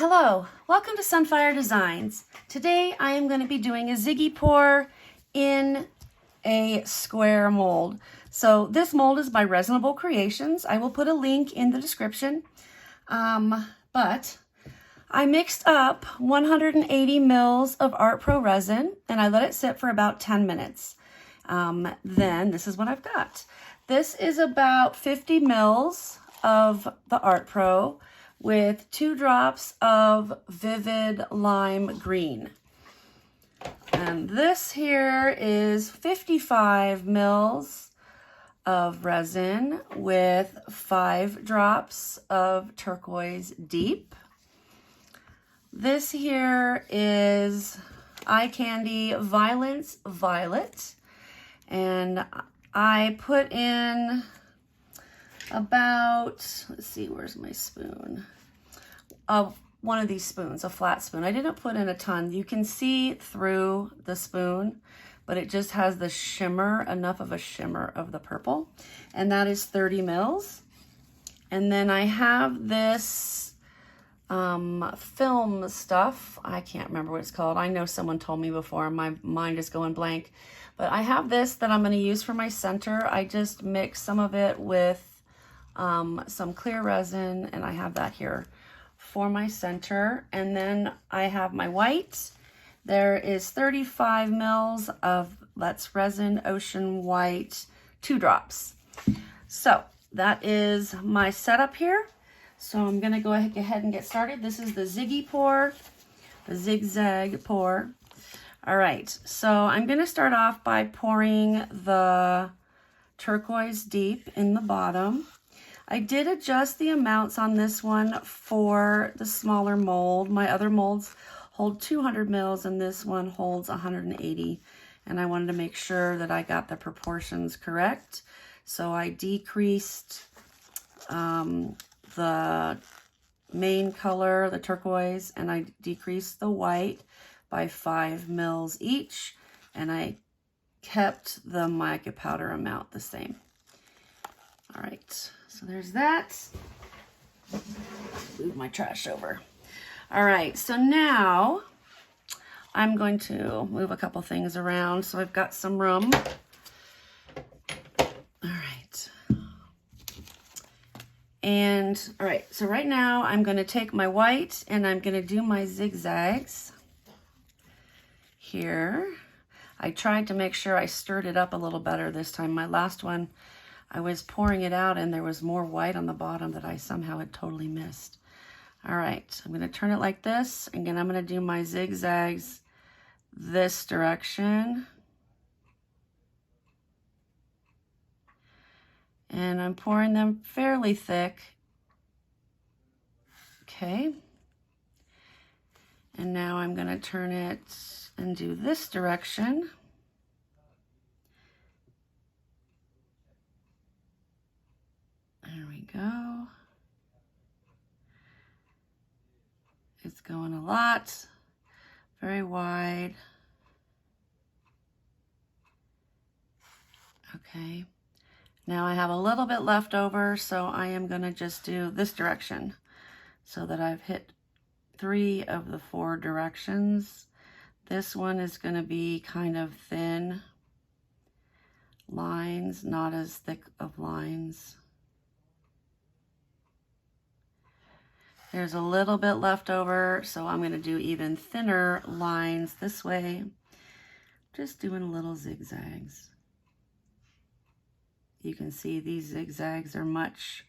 Hello, welcome to Sunfire Designs. Today I am going to be doing a Ziggy pour in a square mold. So this mold is by Resinable Creations. I will put a link in the description. But I mixed up 180 mils of Art Pro resin and I let it sit for about 10 minutes. Then this is what I've got. This is about 50 mils of the Art Pro with 2 drops of Vivid Lime Green. And this here is 55 mils of resin with 5 drops of Turquoise Deep. This here is Eye Candy Violence Violet. And I put in about, let's see, where's my spoon? One of these spoons, a flat spoon. I didn't put in a ton. You can see through the spoon, but it just has the shimmer, enough of a shimmer of the purple. And that is 30 mils. And then I have this film stuff. I can't remember what it's called. I know someone told me before. My mind is going blank. But I have this that I'm going to use for my center. I just mix some of it with some clear resin, and I have that here for my center. And then I have my white. There is 35 mils of, that's resin Ocean White, 2 drops. So that is my setup here. So I'm going to go ahead and get started. This is the Ziggy pour, the zigzag pour. All right, so I'm going to start off by pouring the Turquoise Deep in the bottom. I did adjust the amounts on this one for the smaller mold. My other molds hold 200 mils and this one holds 180. And I wanted to make sure that I got the proportions correct. So I decreased the main color, the turquoise, and I decreased the white by 5 mils each. And I kept the mica powder amount the same. All right. So there's that. Move my trash over. All right, so now I'm going to move a couple things around so I've got some room. All right. And all right, so right now I'm going to take my white and I'm going to do my zigzags here. I tried to make sure I stirred it up a little better this time. My last one, I was pouring it out and there was more white on the bottom that I somehow had totally missed. All right, I'm gonna turn it like this. Again, I'm gonna do my zigzags this direction. And I'm pouring them fairly thick. Okay. And now I'm gonna turn it and do this direction. There we go. It's going a lot, very wide. Okay, now I have a little bit left over, so I am gonna just do this direction so that I've hit 3 of the 4 directions. This one is gonna be kind of thin lines, not as thick of lines. There's a little bit left over, so I'm going to do even thinner lines this way. Just doing little zigzags. You can see these zigzags are much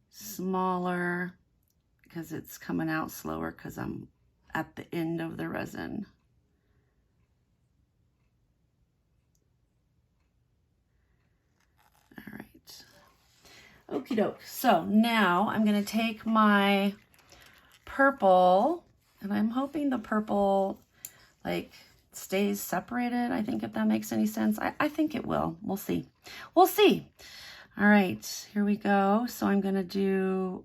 smaller because it's coming out slower because I'm at the end of the resin. Okie doke. So now I'm going to take my purple, and I'm hoping the purple like stays separated. I think, if that makes any sense. I think it will. We'll see. We'll see. All right, here we go. So I'm going to do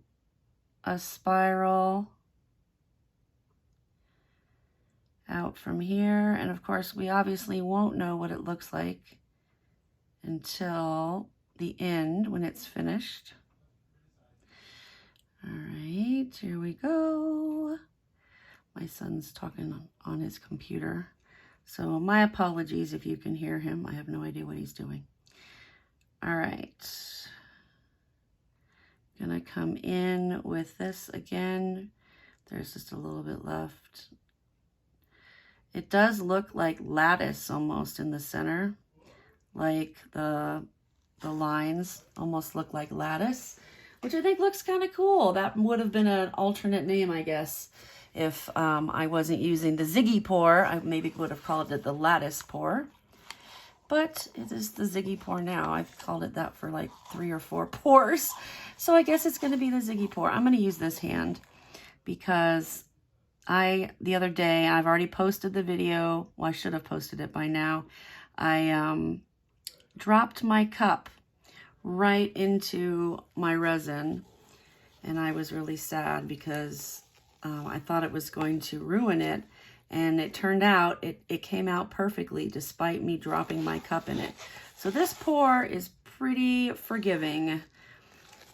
a spiral out from here. And of course, we obviously won't know what it looks like until the end when it's finished. All right, here we go. My son's talking on his computer. So my apologies if you can hear him. I have no idea what he's doing. All right. Gonna come in with this again. There's just a little bit left. It does look like lattice almost in the center. Like the lines almost look like lattice, which I think looks kind of cool. That would have been an alternate name, I guess. If I wasn't using the Ziggy pour, I maybe would have called it the lattice pour. But it is the Ziggy pour now. I've called it that for like 3 or 4 pours. So I guess it's going to be the Ziggy pour. I'm going to use this hand because the other day, I've already posted the video. Well, I should have posted it by now. I dropped my cup right into my resin. And I was really sad because I thought it was going to ruin it, and it turned out it came out perfectly despite me dropping my cup in it. So this pour is pretty forgiving,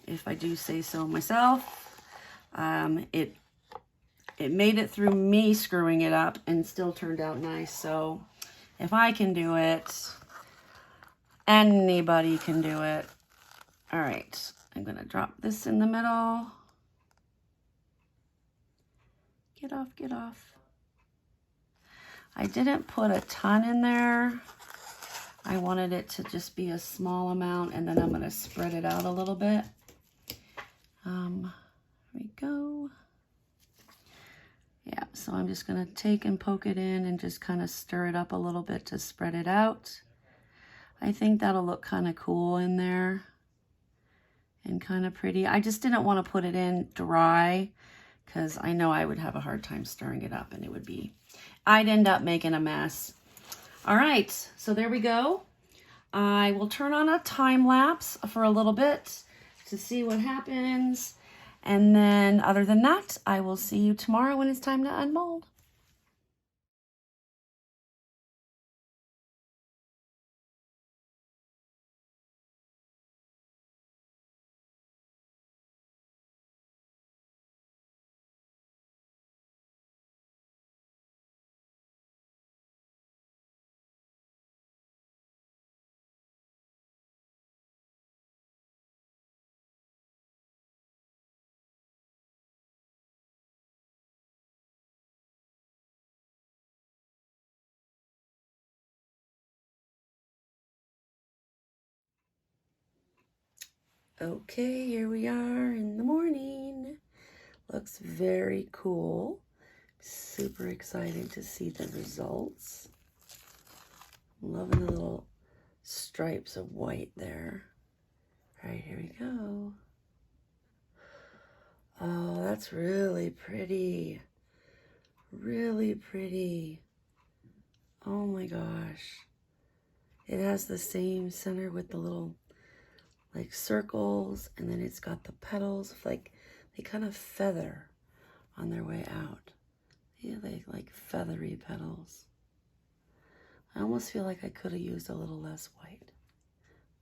if I do say so myself. It made it through me screwing it up and still turned out nice. So if I can do it, anybody can do it. All right, I'm gonna drop this in the middle. Get off, get off. I didn't put a ton in there. I wanted it to just be a small amount, and then I'm gonna spread it out a little bit. Here we go. Yeah, so I'm just gonna take and poke it in and just kind of stir it up a little bit to spread it out. I think that'll look kind of cool in there and kind of pretty. I just didn't want to put it in dry because I know I would have a hard time stirring it up, and I'd end up making a mess. All right, so there we go. I will turn on a time lapse for a little bit to see what happens. And then other than that, I will see you tomorrow when it's time to unmold. Okay, here we are in the morning. Looks very cool. Super excited to see the results. Loving the little stripes of white there. All right, here we go. Oh, that's really pretty. Really pretty. Oh my gosh. It has the same center with the little like circles, and then it's got the petals, like they kind of feather on their way out. Yeah, they like feathery petals. I almost feel like I could have used a little less white,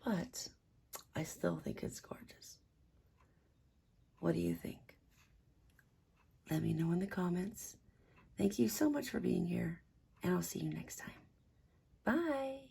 but I still think it's gorgeous. What do you think? Let me know in the comments. Thank you so much for being here, and I'll see you next time. Bye.